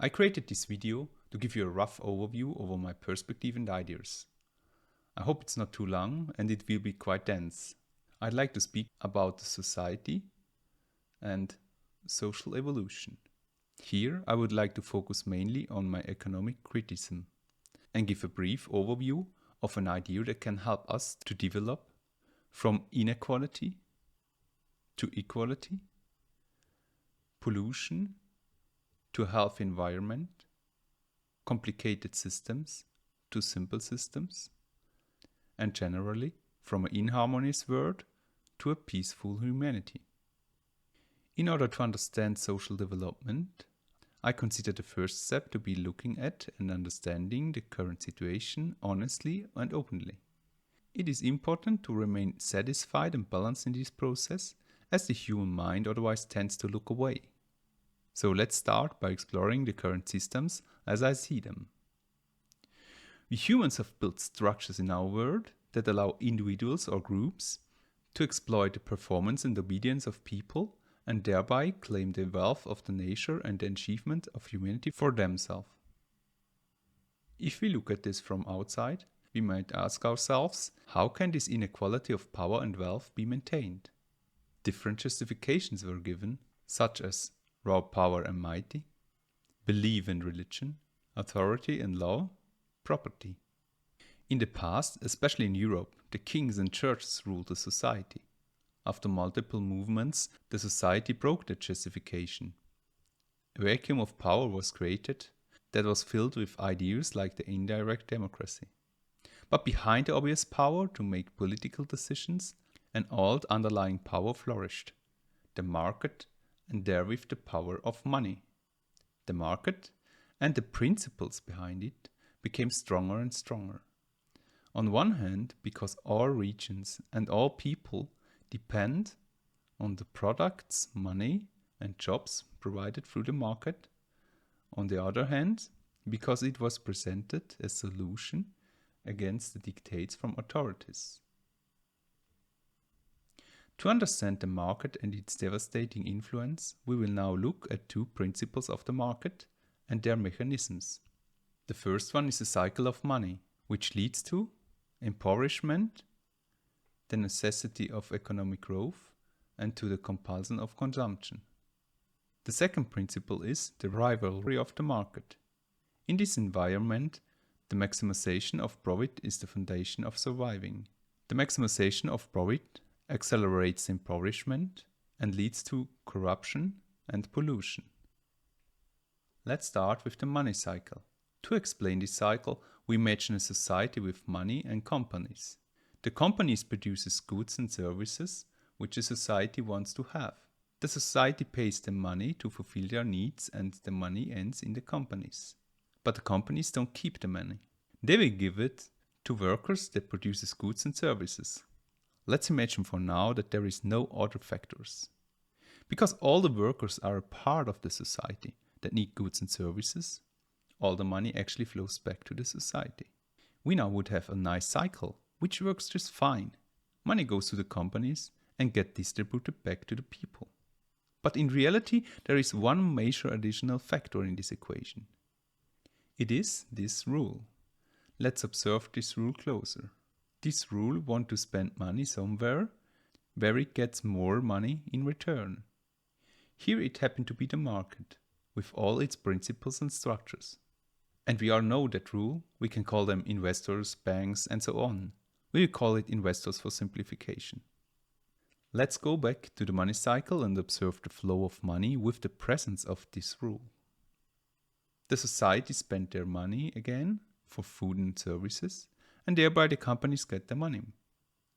I created this video to give you a rough overview over my perspective and ideas. I hope it's not too long and it will be quite dense. I'd like to speak about the society and social evolution. Here I would like to focus mainly on my economic criticism and give a brief overview of an idea that can help us to develop from inequality to equality, pollution to a healthy environment, complicated systems to simple systems, and generally from an inharmonious world to a peaceful humanity. In order to understand social development, I consider the first step to be looking at and understanding the current situation honestly and openly. It is important to remain satisfied and balanced in this process, as the human mind otherwise tends to look away. So let's start by exploring the current systems as I see them. We humans have built structures in our world that allow individuals or groups to exploit the performance and obedience of people and thereby claim the wealth of the nature and the achievement of humanity for themselves. If we look at this from outside, we might ask ourselves, how can this inequality of power and wealth be maintained? Different justifications were given, such as raw power and mighty, belief in religion, authority and law, property. In the past, especially in Europe, the kings and churches ruled the society. After multiple movements, the society broke that justification. A vacuum of power was created that was filled with ideas like the indirect democracy. But behind the obvious power to make political decisions, an old underlying power flourished: the market and therewith the power of money. The market and the principles behind it became stronger and stronger. On one hand, because all regions and all people depend on the products, money, and jobs provided through the market. On the other hand, because it was presented as a solution against the dictates from authorities. To understand the market and its devastating influence, we will now look at two principles of the market and their mechanisms. The first one is the cycle of money, which leads to impoverishment, the necessity of economic growth, and to the compulsion of consumption. The second principle is the rivalry of the market. In this environment, the maximization of profit is the foundation of surviving. The maximization of profit accelerates impoverishment and leads to corruption and pollution. Let's start with the money cycle. To explain this cycle, we imagine a society with money and companies. The companies produces goods and services which the society wants to have. The society pays them money to fulfill their needs and the money ends in the companies. But the companies don't keep the money. They will give it to workers that produces goods and services. Let's imagine for now that there is no other factors. Because all the workers are a part of the society that need goods and services, all the money actually flows back to the society. We now would have a nice cycle, which works just fine. Money goes to the companies and gets distributed back to the people. But in reality, there is one major additional factor in this equation. It is this rule. Let's observe this rule closer. This rule wants to spend money somewhere where it gets more money in return. Here it happened to be the market, with all its principles and structures. And we all know that rule. We can call them investors, banks, and so on. We will call it investors for simplification. Let's go back to the money cycle and observe the flow of money with the presence of this rule. The society spent their money again for food and services, and thereby the companies get the money.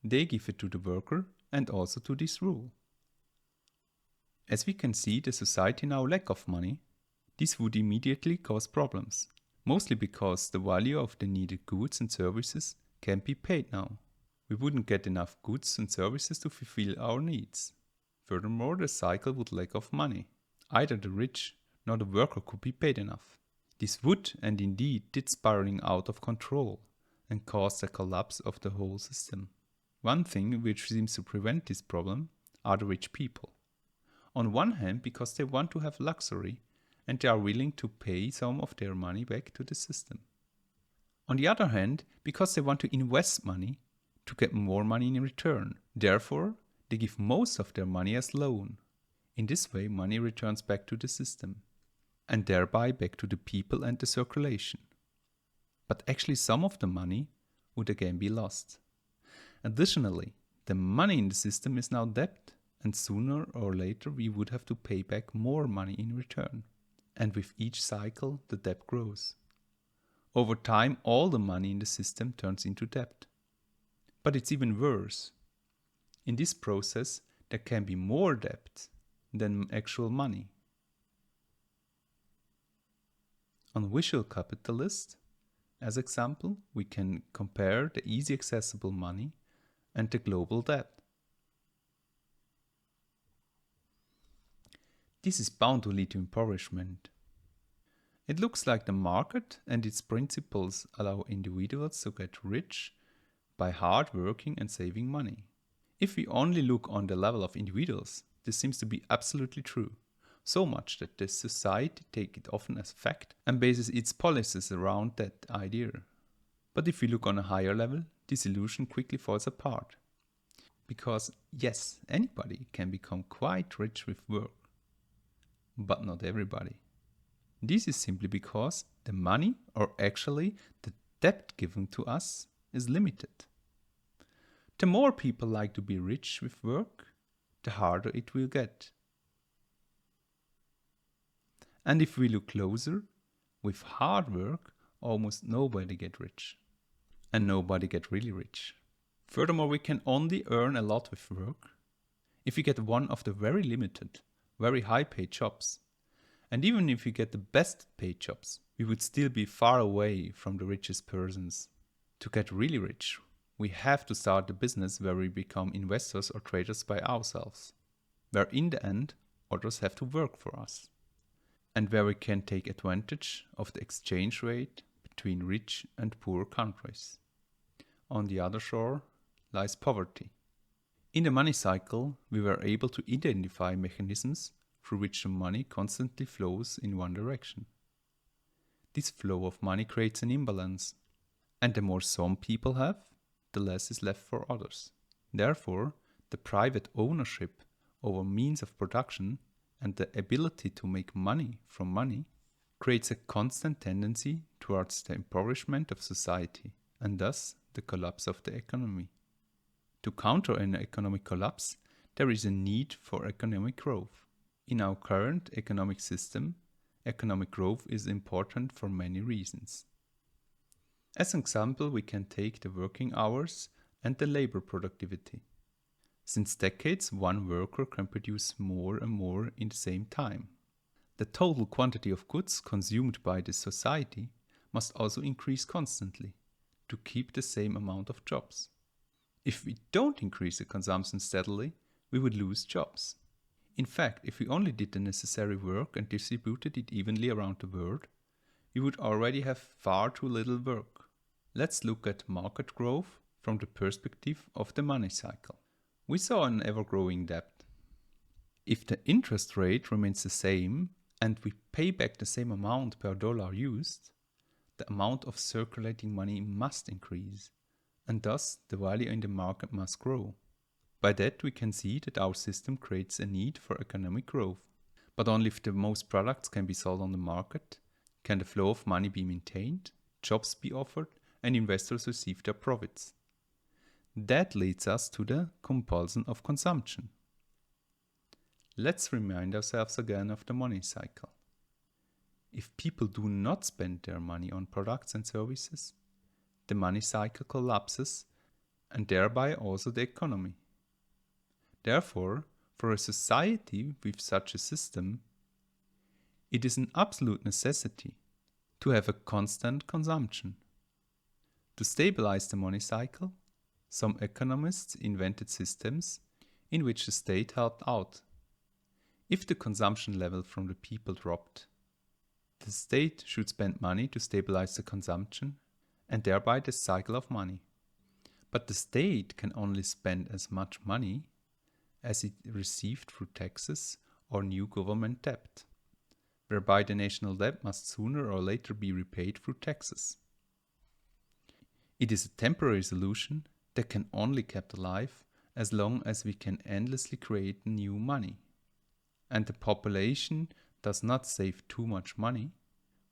They give it to the worker and also to this rule. As we can see, the society now lack of money. This would immediately cause problems, mostly because the value of the needed goods and services can't be paid now. We wouldn't get enough goods and services to fulfill our needs. Furthermore, the cycle would lack of money. Either the rich nor the worker could be paid enough. This would, and indeed did, spiraling out of control and cause the collapse of the whole system. One thing which seems to prevent this problem are the rich people. On one hand, because they want to have luxury and they are willing to pay some of their money back to the system. On the other hand, because they want to invest money to get more money in return, therefore they give most of their money as loan. In this way, money returns back to the system, and thereby back to the people and the circulation. But actually some of the money would again be lost. Additionally, the money in the system is now debt, and sooner or later we would have to pay back more money in return. And with each cycle, the debt grows. Over time, all the money in the system turns into debt. But it's even worse. In this process, there can be more debt than actual money. On visual capitalist, as example, we can compare the easy accessible money and the global debt. This is bound to lead to impoverishment. It looks like the market and its principles allow individuals to get rich by hard working and saving money. If we only look on the level of individuals, this seems to be absolutely true. So much that the society takes it often as fact and bases its policies around that idea. But if we look on a higher level, this illusion quickly falls apart. Because yes, anybody can become quite rich with work, but not everybody. This is simply because the money, or actually the debt given to us, is limited. The more people like to be rich with work, the harder it will get. And if we look closer, with hard work, almost nobody gets rich. And nobody gets really rich. Furthermore, we can only earn a lot with work if we get one of the very limited, very high paid jobs. And even if we get the best paid jobs, we would still be far away from the richest persons. To get really rich, we have to start a business where we become investors or traders by ourselves, where in the end others have to work for us, and where we can take advantage of the exchange rate between rich and poor countries. On the other shore lies poverty. In the money cycle, we were able to identify mechanisms through which the money constantly flows in one direction. This flow of money creates an imbalance, and the more some people have, the less is left for others. Therefore, the private ownership over means of production and the ability to make money from money creates a constant tendency towards the impoverishment of society, and thus the collapse of the economy. To counter an economic collapse, there is a need for economic growth. In our current economic system, economic growth is important for many reasons. As an example, we can take the working hours and the labor productivity. Since decades, one worker can produce more and more in the same time. The total quantity of goods consumed by the society must also increase constantly to keep the same amount of jobs. If we don't increase the consumption steadily, we would lose jobs. In fact, if we only did the necessary work and distributed it evenly around the world, we would already have far too little work. Let's look at market growth from the perspective of the money cycle. We saw an ever-growing debt. If the interest rate remains the same and we pay back the same amount per dollar used, the amount of circulating money must increase, and thus the value in the market must grow. By that we can see that our system creates a need for economic growth. But only if the most products can be sold on the market, can the flow of money be maintained, jobs be offered, and investors receive their profits. That leads us to the compulsion of consumption. Let's remind ourselves again of the money cycle. If people do not spend their money on products and services, the money cycle collapses and thereby also the economy. Therefore, for a society with such a system, it is an absolute necessity to have a constant consumption. To stabilize the money cycle, some economists invented systems in which the state helped out. If the consumption level from the people dropped, the state should spend money to stabilize the consumption and thereby the cycle of money. But the state can only spend as much money as it received through taxes or new government debt. whereby the national debt must sooner or later be repaid through taxes. It is a temporary solution that can only be kept alive as long as we can endlessly create new money. And the population does not save too much money,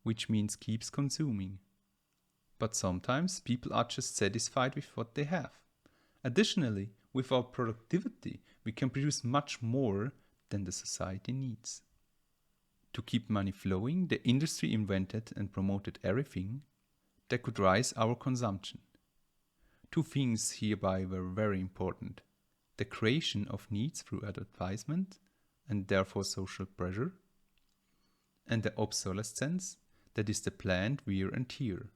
which means keeps consuming. But sometimes people are just satisfied with what they have. Additionally, with our productivity, we can produce much more than the society needs. To keep money flowing, the industry invented and promoted everything that could rise our consumption. Two things hereby were very important: the creation of needs through advertisement and therefore social pressure, and the obsolescence, that is the planned wear and tear.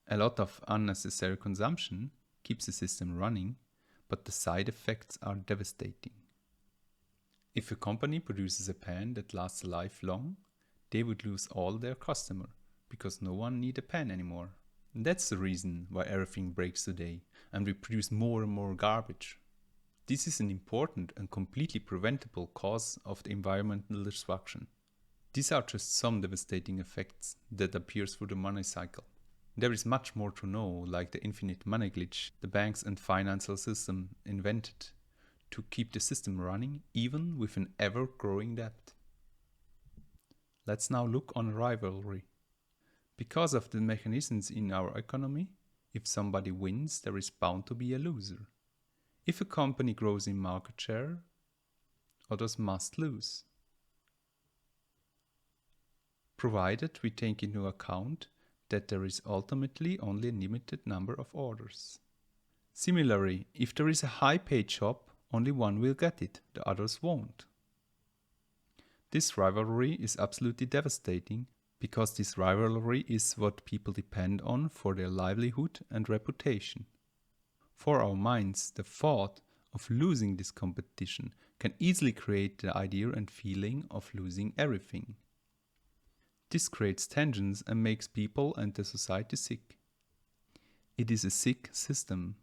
A lot of unnecessary consumption keeps the system running, but the side effects are devastating. If a company produces a pen that lasts a life long, they would lose all their customers because no one needs a pen anymore. And that's the reason why everything breaks today and we produce more and more garbage. This is an important and completely preventable cause of the environmental destruction. These are just some devastating effects that appear through the money cycle. There is much more to know, like the infinite money glitch the banks and financial system invented to keep the system running even with an ever-growing debt. Let's now look on rivalry. Because of the mechanisms in our economy, if somebody wins, there is bound to be a loser. If a company grows in market share, others must lose. Provided we take into account that there is ultimately only a limited number of orders. Similarly, if there is a high-paid job, only one will get it, the others won't. This rivalry is absolutely devastating because this rivalry is what people depend on for their livelihood and reputation. For our minds, the thought of losing this competition can easily create the idea and feeling of losing everything. This creates tensions and makes people and the society sick. It is a sick system.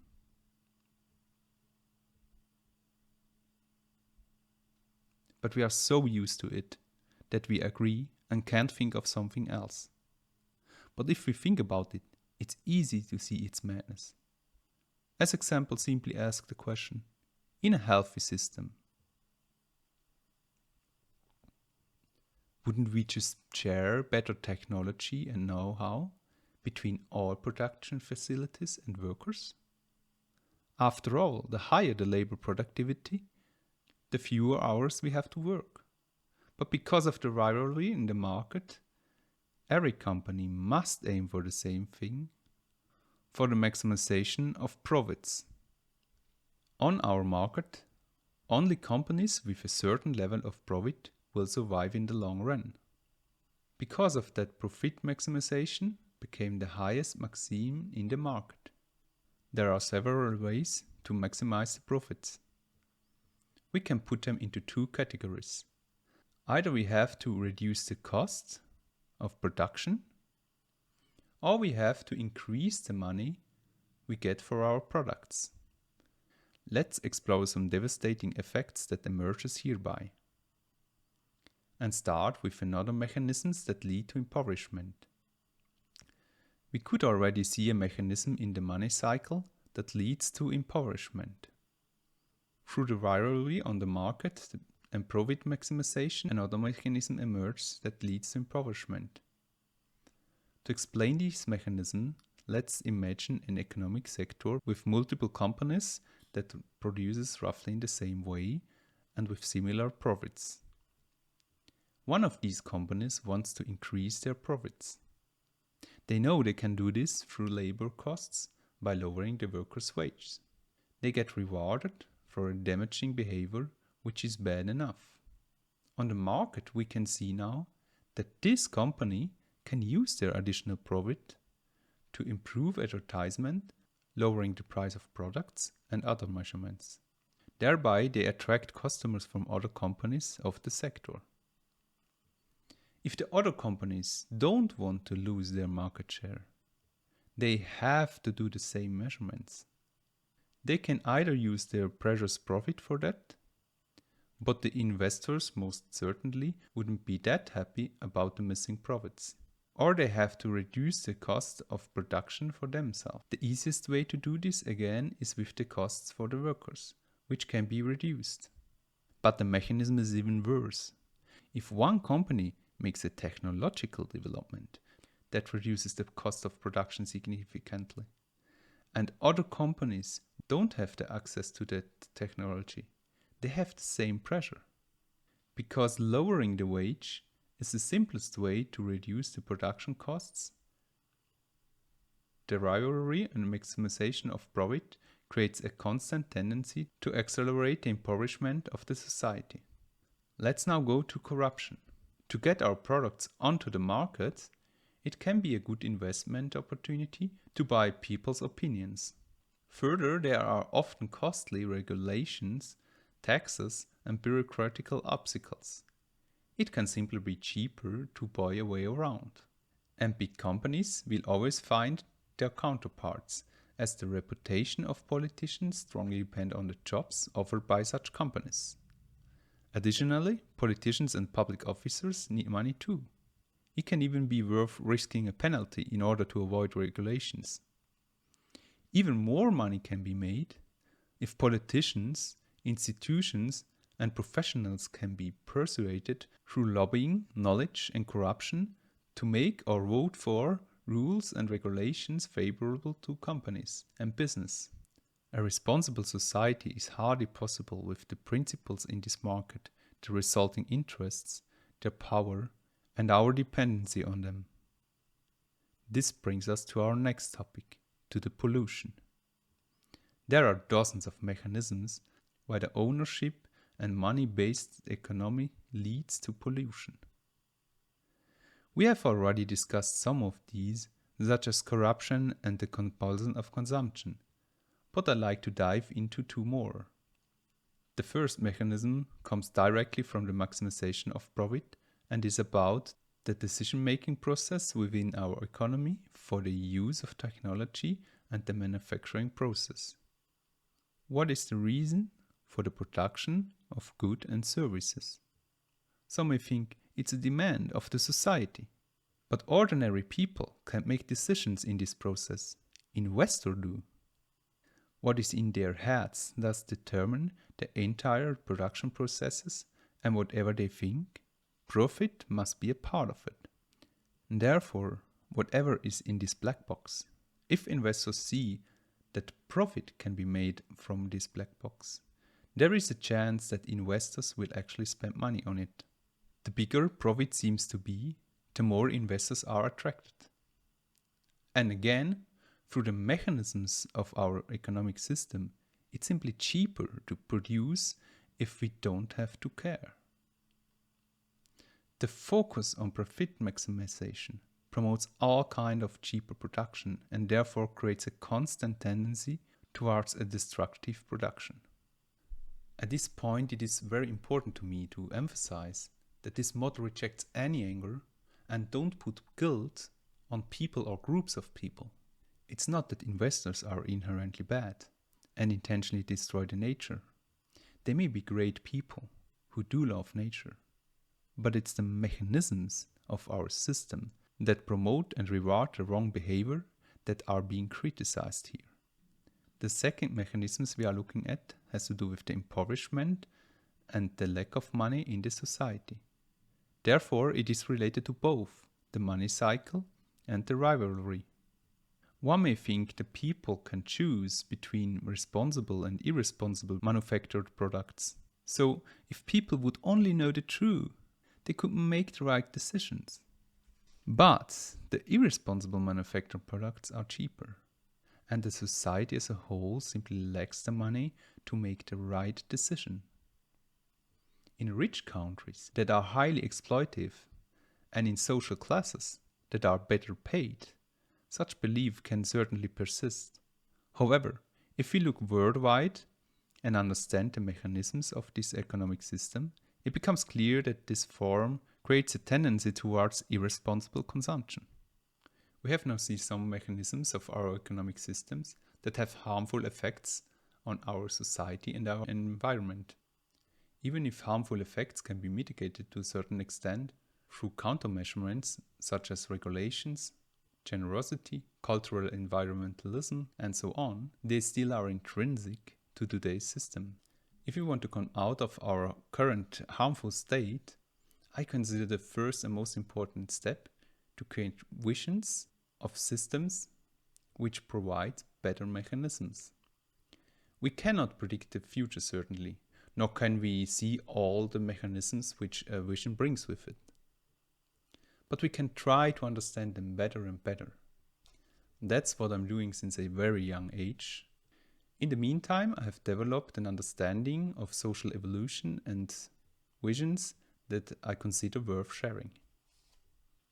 But we are so used to it that we agree and can't think of something else. But if we think about it, it's easy to see its madness. As example, simply ask the question: in a healthy system, wouldn't we just share better technology and know-how between all production facilities and workers? After all, the higher the labor productivity, the fewer hours we have to work. But because of the rivalry in the market, every company must aim for the same thing, for the maximization of profits. On our market, only companies with a certain level of profit will survive in the long run. Because of that, profit maximization became the highest maxim in the market. There are several ways to maximize the profits. We can put them into two categories. Either we have to reduce the cost of production, or we have to increase the money we get for our products. Let's explore some devastating effects that emerges hereby, and start with another mechanisms that lead to impoverishment. We could already see a mechanism in the money cycle that leads to impoverishment. Through the rivalry on the market and profit maximization, another mechanism emerges that leads to impoverishment. To explain this mechanism, let's imagine an economic sector with multiple companies that produces roughly in the same way and with similar profits. One of these companies wants to increase their profits. They know they can do this through labor costs by lowering the workers' wages. They get rewarded for a damaging behavior which is bad enough. On the market, we can see now that this company can use their additional profit to improve advertisement, lowering the price of products and other measurements. Thereby, they attract customers from other companies of the sector. If the other companies don't want to lose their market share, they have to do the same measurements. They can either use their precious profit for that, But the investors most certainly wouldn't be that happy about the missing profits. Or they have to reduce the cost of production for themselves. The easiest way to do this again is with the costs for the workers, which can be reduced. But the mechanism is even worse. If one company makes a technological development that reduces the cost of production significantly, and other companies don't have the access to that technology, they have the same pressure. Because lowering the wage is the simplest way to reduce the production costs, the rivalry and maximization of profit creates a constant tendency to accelerate the impoverishment of the society. Let's now go to corruption. To get our products onto the market, it can be a good investment opportunity to buy people's opinions. Further, there are often costly regulations, taxes, and bureaucratical obstacles. It can simply be cheaper to buy a way around. And big companies will always find their counterparts, as the reputation of politicians strongly depend on the jobs offered by such companies. Additionally, politicians and public officers need money too. It can even be worth risking a penalty in order to avoid regulations. Even more money can be made if politicians, institutions, and professionals can be persuaded through lobbying, knowledge, and corruption to make or vote for rules and regulations favorable to companies and business. A responsible society is hardly possible with the principles in this market, the resulting interests, their power, and our dependency on them. This brings us to our next topic, to the pollution. There are dozens of mechanisms why the ownership and money-based economy leads to pollution. We have already discussed some of these, such as corruption and the compulsion of consumption, but I'd like to dive into two more. The first mechanism comes directly from the maximization of profit and is about the decision-making process within our economy for the use of technology and the manufacturing process. What is the reason for the production of goods and services? Some may think it's a demand of the society. But ordinary people can't make decisions in this process. Investors do. What is in their heads thus determine the entire production processes, and whatever they think, profit must be a part of it. And therefore, whatever is in this black box, if investors see that profit can be made from this black box, there is a chance that investors will actually spend money on it. The bigger profit seems to be, the more investors are attracted. And again, through the mechanisms of our economic system, it's simply cheaper to produce if we don't have to care. The focus on profit maximization promotes all kinds of cheaper production and therefore creates a constant tendency towards a destructive production. At this point, it is very important to me to emphasize that this model rejects any anger and don't put guilt on people or groups of people. It's not that investors are inherently bad and intentionally destroy the nature. They may be great people who do love nature, but it's the mechanisms of our system that promote and reward the wrong behavior that are being criticized here. The second mechanisms we are looking at has to do with the impoverishment and the lack of money in the society. Therefore, it is related to both the money cycle and the rivalry. One may think the people can choose between responsible and irresponsible manufactured products. So, if people would only know the truth, they could make the right decisions. But the irresponsible manufactured products are cheaper, and the society as a whole simply lacks the money to make the right decision. In rich countries that are highly exploitive and in social classes that are better paid, such belief can certainly persist. However, if we look worldwide and understand the mechanisms of this economic system, it becomes clear that this form creates a tendency towards irresponsible consumption. We have now seen some mechanisms of our economic systems that have harmful effects on our society and our environment. Even if harmful effects can be mitigated to a certain extent through countermeasurements such as regulations, generosity, cultural environmentalism, and so on, they still are intrinsic to today's system. If we want to come out of our current harmful state, I consider the first and most important step to create visions of systems which provide better mechanisms. We cannot predict the future certainly, nor can we see all the mechanisms which a vision brings with it. But we can try to understand them better and better. That's what I'm doing since a very young age. In the meantime, I have developed an understanding of social evolution and visions that I consider worth sharing.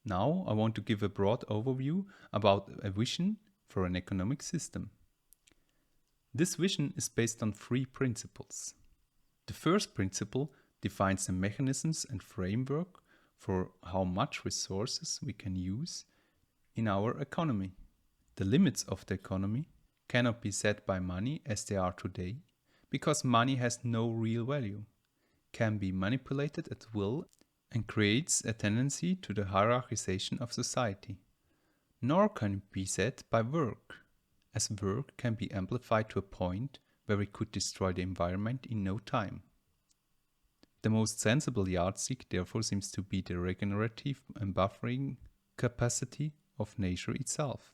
Now I want to give a broad overview about a vision for an economic system. This vision is based on 3 principles. The first principle defines the mechanisms and framework for how much resources we can use in our economy. The limits of the economy cannot be set by money as they are today, because money has no real value, can be manipulated at will, and creates a tendency to the hierarchization of society. Nor can it be set by work, as work can be amplified to a point where we could destroy the environment in no time. The most sensible yardstick therefore seems to be the regenerative and buffering capacity of nature itself.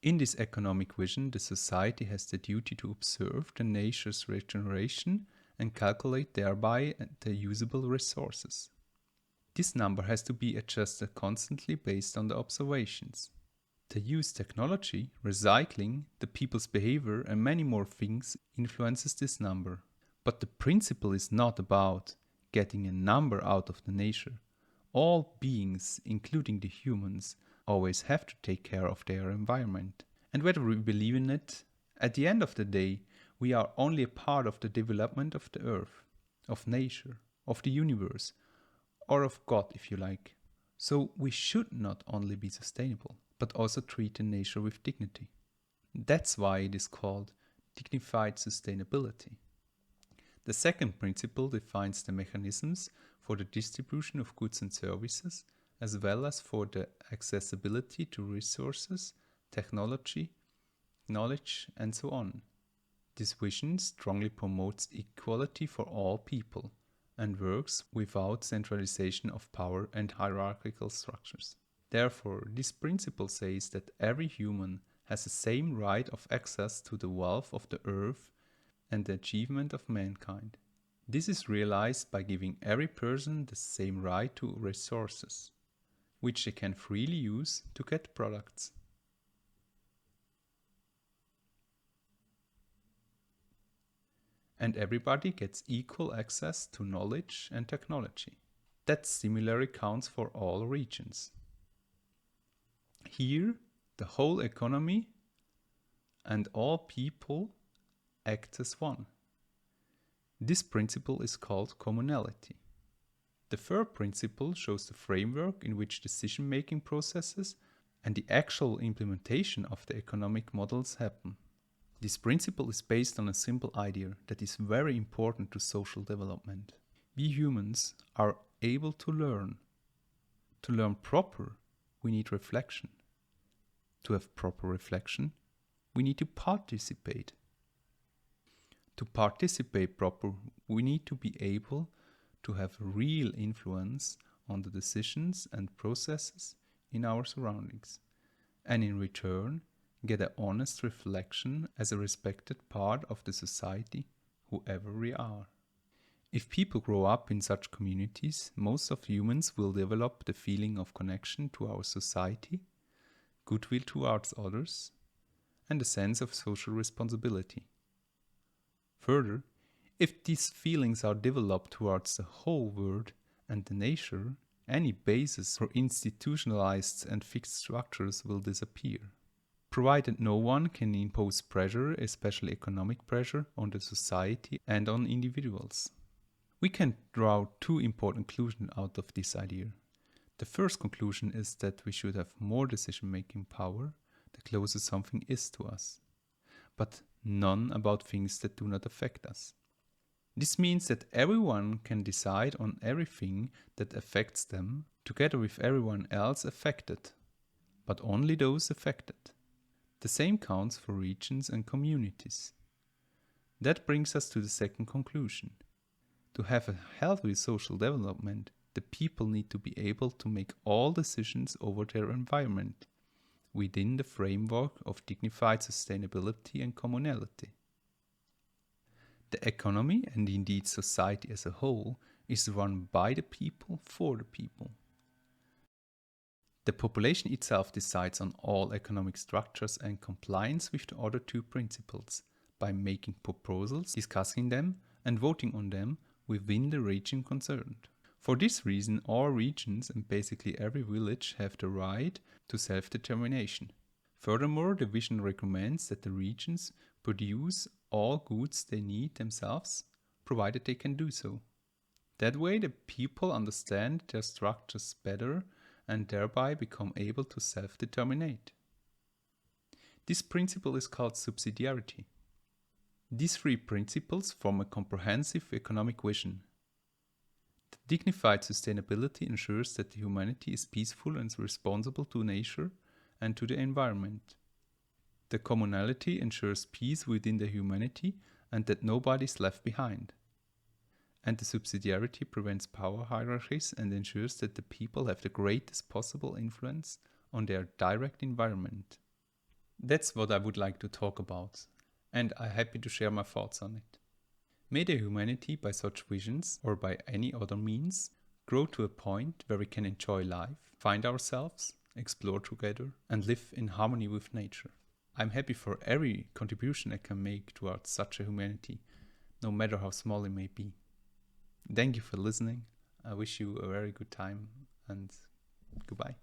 In this economic vision, the society has the duty to observe the nature's regeneration and calculate thereby the usable resources. This number has to be adjusted constantly based on the observations. The use technology, recycling, the people's behavior and many more things influences this number. But the principle is not about getting a number out of the nature. All beings, including the humans, always have to take care of their environment. And whether we believe in it, at the end of the day, we are only a part of the development of the earth, of nature, of the universe, or of God if you like. So we should not only be sustainable, but also treat the nature with dignity. That's why it is called dignified sustainability. The second principle defines the mechanisms for the distribution of goods and services, as well as for the accessibility to resources, technology, knowledge, and so on. This vision strongly promotes equality for all people and works without centralization of power and hierarchical structures. Therefore, this principle says that every human has the same right of access to the wealth of the earth and the achievement of mankind. This is realized by giving every person the same right to resources, which they can freely use to get products. And everybody gets equal access to knowledge and technology. That similarly counts for all regions. Here, the whole economy and all people act as one. This principle is called communality. The third principle shows the framework in which decision-making processes and the actual implementation of the economic models happen. This principle is based on a simple idea that is very important to social development. We humans are able to learn. To learn proper, we need reflection. To have proper reflection, we need to participate. To participate proper, we need to be able to have real influence on the decisions and processes in our surroundings, and in return, get an honest reflection as a respected part of the society, whoever we are. If people grow up in such communities, most of humans will develop the feeling of connection to our society, goodwill towards others, and a sense of social responsibility. Further, if these feelings are developed towards the whole world and the nature, any basis for institutionalized and fixed structures will disappear. Provided no one can impose pressure, especially economic pressure, on the society and on individuals. We can draw 2 important conclusions out of this idea. The first conclusion is that we should have more decision-making power the closer something is to us, but none about things that do not affect us. This means that everyone can decide on everything that affects them, together with everyone else affected, but only those affected. The same counts for regions and communities. That brings us to the second conclusion. To have a healthy social development, the people need to be able to make all decisions over their environment within the framework of dignified sustainability and communality. The economy, and indeed society as a whole, is run by the people for the people. The population itself decides on all economic structures and compliance with the other two principles by making proposals, discussing them, and voting on them within the region concerned. For this reason, all regions and basically every village have the right to self-determination. Furthermore, the vision recommends that the regions produce all goods they need themselves, provided they can do so. That way, the people understand their structures better and thereby become able to self-determinate. This principle is called subsidiarity. These three principles form a comprehensive economic vision. The dignified sustainability ensures that humanity is peaceful and responsible to nature and to the environment. The communality ensures peace within the humanity and that nobody is left behind. And the subsidiarity prevents power hierarchies and ensures that the people have the greatest possible influence on their direct environment. That's what I would like to talk about, and I'm happy to share my thoughts on it. May the humanity, by such visions or by any other means, grow to a point where we can enjoy life, find ourselves, explore together, and live in harmony with nature. I'm happy for every contribution I can make towards such a humanity, no matter how small it may be. Thank you for listening. I wish you a very good time and goodbye.